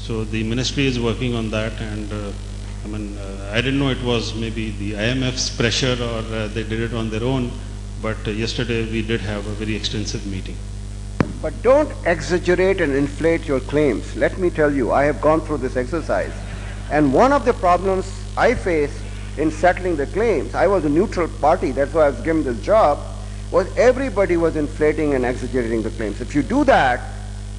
So the ministry is working on that, and I didn't know it was maybe the IMF's pressure or they did it on their own, but yesterday we did have a very extensive meeting. But don't exaggerate and inflate your claims. Let me tell you, I have gone through this exercise, and one of the problems I faced in settling the claims, I was a neutral party, that's why I was given this job, was everybody was inflating and exaggerating the claims. If you do that,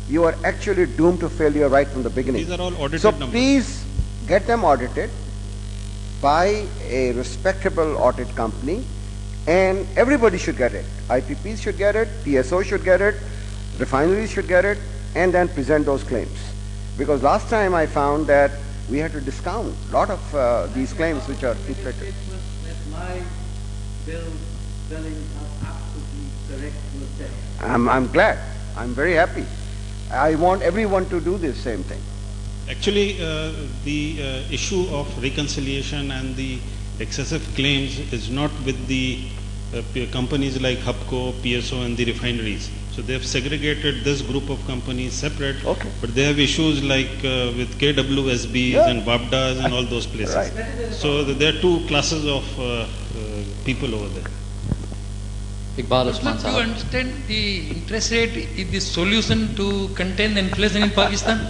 you are actually doomed to failure right from the beginning. These are all audited so numbers. Please get them audited by a respectable audit company, and everybody should get it. IPPs should get it, TSO should get it, refineries should get it, and then present those claims. Because last time I found that we had to discount a lot of these claims which are inflated. My billing are absolutely correct. I'm glad. I'm very happy. I want everyone to do this same thing. Actually, the issue of reconciliation and the excessive claims is not with the companies like HUBCO, PSO and the refineries. So they have segregated this group of companies separate, okay. But they have issues like with KWSBs and WAPDAs and all those places. Right. So there are two classes of people over there. Iqbal Usman, do you understand the interest rate is the solution to contain the inflation in Pakistan?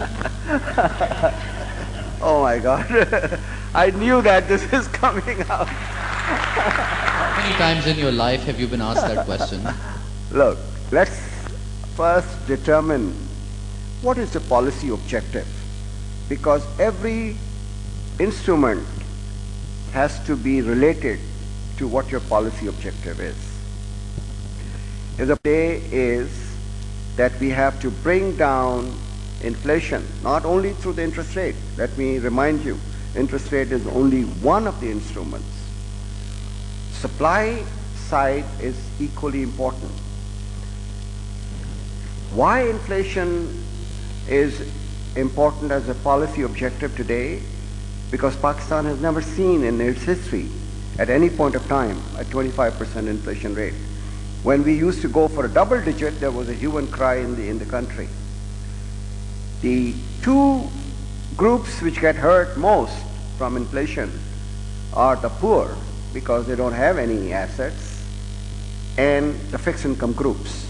Oh my God. I knew that this is coming out. How many times in your life have you been asked that question? Look, let's first determine what is the policy objective, because every instrument has to be related to what your policy objective is. If the day is that we have to bring down inflation, not only through the interest rate. Let me remind you, interest rate is only one of the instruments. Supply side is equally important. Why inflation is important as a policy objective today? Because Pakistan has never seen in its history at any point of time a 25% inflation rate. When we used to go for a double digit, there was a hue and cry in the country. The two groups which get hurt most from inflation are the poor, because they don't have any assets, and the fixed income groups,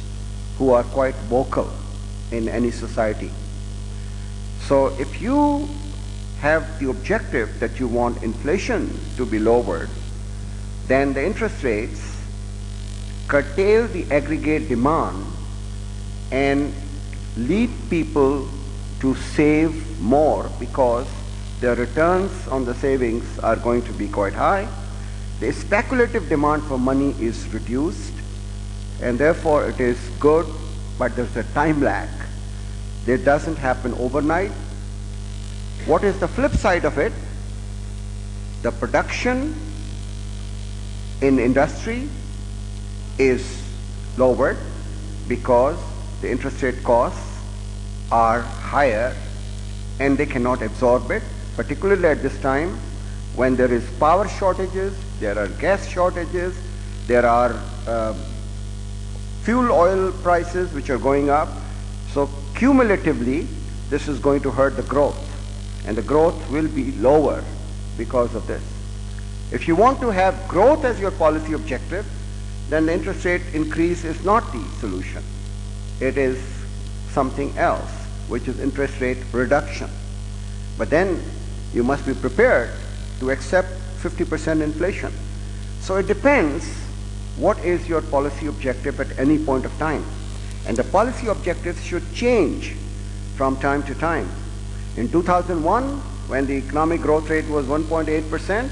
who are quite vocal in any society. So if you have the objective that you want inflation to be lowered, then the interest rates curtail the aggregate demand and lead people to save more, because their returns on the savings are going to be quite high. The speculative demand for money is reduced, and therefore it is good, but there's a time lag. It doesn't happen overnight. What is the flip side of it? The production in industry is lowered because the interest rate costs are higher and they cannot absorb it, particularly at this time when there is power shortages, there are gas shortages, there are fuel oil prices which are going up. So cumulatively, this is going to hurt the growth, and the growth will be lower because of this. If you want to have growth as your policy objective, then the interest rate increase is not the solution. It is something else, which is interest rate reduction. But then you must be prepared to accept 50% inflation. So it depends what is your policy objective at any point of time. And the policy objectives should change from time to time. In 2001, when the economic growth rate was 1.8%,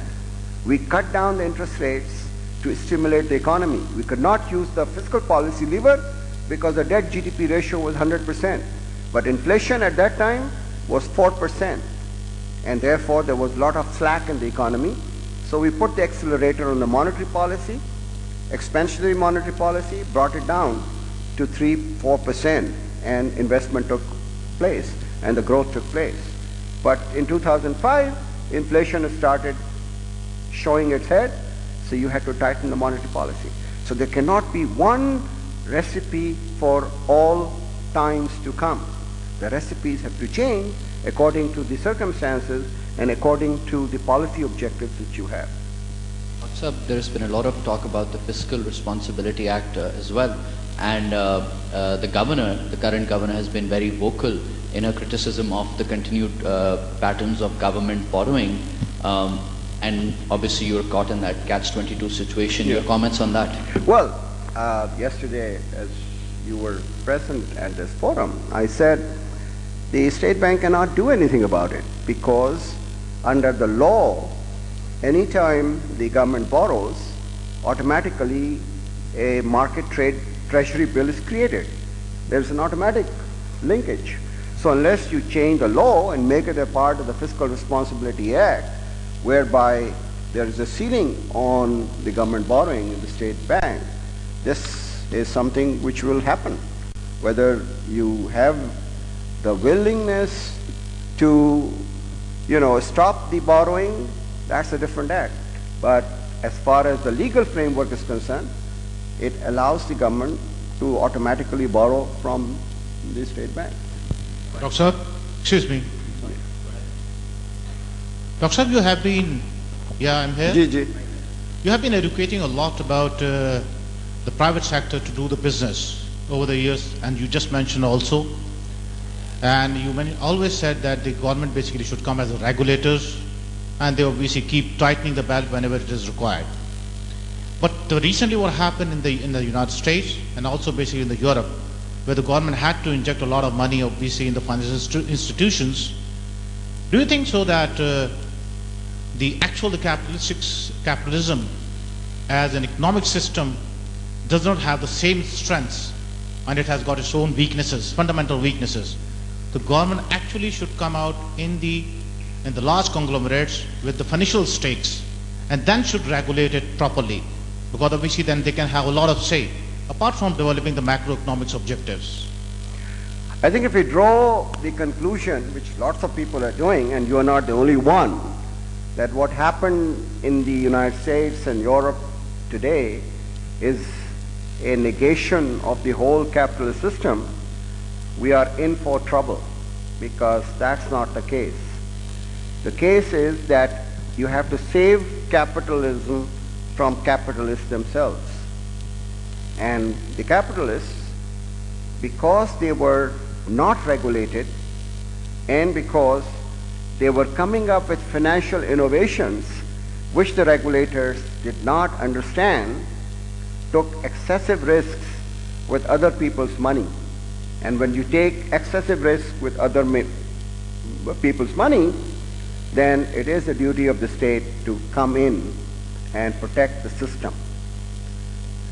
we cut down the interest rates to stimulate the economy. We could not use the fiscal policy lever because the debt GDP ratio was 100%. But inflation at that time was 4%. And therefore, there was a lot of slack in the economy. So we put the accelerator on the monetary policy, expansionary monetary policy, brought it down to 3-4%, and investment took place and the growth took place. But in 2005, inflation started showing its head, so you had to tighten the monetary policy. So there cannot be one recipe for all times to come. The recipes have to change according to the circumstances and according to the policy objectives that you have. Sir, there has been a lot of talk about the Fiscal Responsibility Act as well, and the governor, the current governor, has been very vocal in her criticism of the continued patterns of government borrowing, and obviously you're caught in that catch-22 situation. Yeah. Your comments on that? Well, yesterday, as you were present at this forum, I said the State Bank cannot do anything about it because under the law, anytime the government borrows, automatically a market trade treasury bill is created. There's an automatic linkage. So unless you change the law and make it a part of the Fiscal Responsibility Act, whereby there is a ceiling on the government borrowing in the State Bank, this is something which will happen. Whether you have the willingness to, stop the borrowing, that's a different act. But as far as the legal framework is concerned, it allows the government to automatically borrow from the State Bank. Dr. Saab, excuse me. Dr. Saab, you have been, I'm here. Ji. You have been educating a lot about the private sector to do the business over the years, and you just mentioned also, and you always said that the government basically should come as the regulators, and they obviously keep tightening the belt whenever it is required. But recently what happened in the United States and also basically in the Europe, where the government had to inject a lot of money obviously in the financial institutions, do you think so that the capitalism as an economic system does not have the same strengths and it has got its own weaknesses, fundamental weaknesses? The government actually should come out in the large conglomerates with the financial stakes and then should regulate it properly, because obviously then they can have a lot of say, apart from developing the macroeconomics objectives. I think if we draw the conclusion, which lots of people are doing, and you are not the only one, that what happened in the United States and Europe today is a negation of the whole capitalist system, we are in for trouble, because that's not the case. The case is that you have to save capitalism from capitalists themselves. And the capitalists, because they were not regulated and because they were coming up with financial innovations which the regulators did not understand, took excessive risks with other people's money. And when you take excessive risks with other people's money, then it is the duty of the state to come in and protect the system.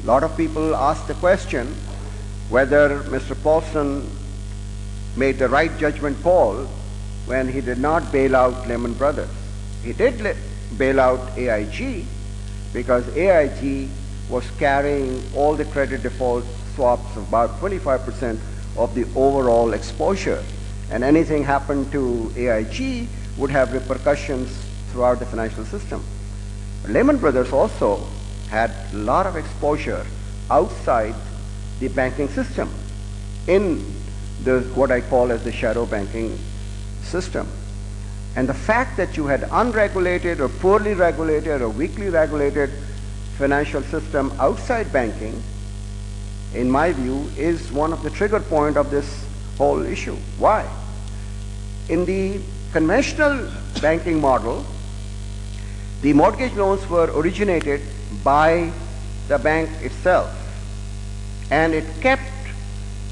A lot of people ask the question whether Mr. Paulson made the right judgment call when he did not bail out Lehman Brothers. He did bail out AIG because AIG was carrying all the credit default swaps of about 25% of the overall exposure. And anything happened to AIG would have repercussions throughout the financial system. Lehman Brothers also had a lot of exposure outside the banking system in what I call as the shadow banking system. And the fact that you had unregulated or poorly regulated or weakly regulated financial system outside banking, in my view, is one of the trigger point of this whole issue. Why? In the conventional banking model, the mortgage loans were originated by the bank itself, and it kept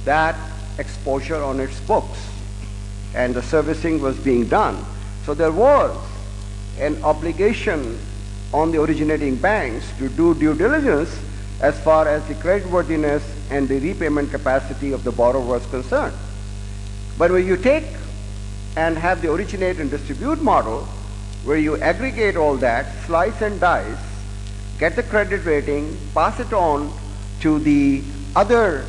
that exposure on its books, and the servicing was being done. So there was an obligation on the originating banks to do due diligence as far as the creditworthiness and the repayment capacity of the borrower was concerned. But when you take and have the originate and distribute model, where you aggregate all that, slice and dice, get the credit rating, pass it on to the other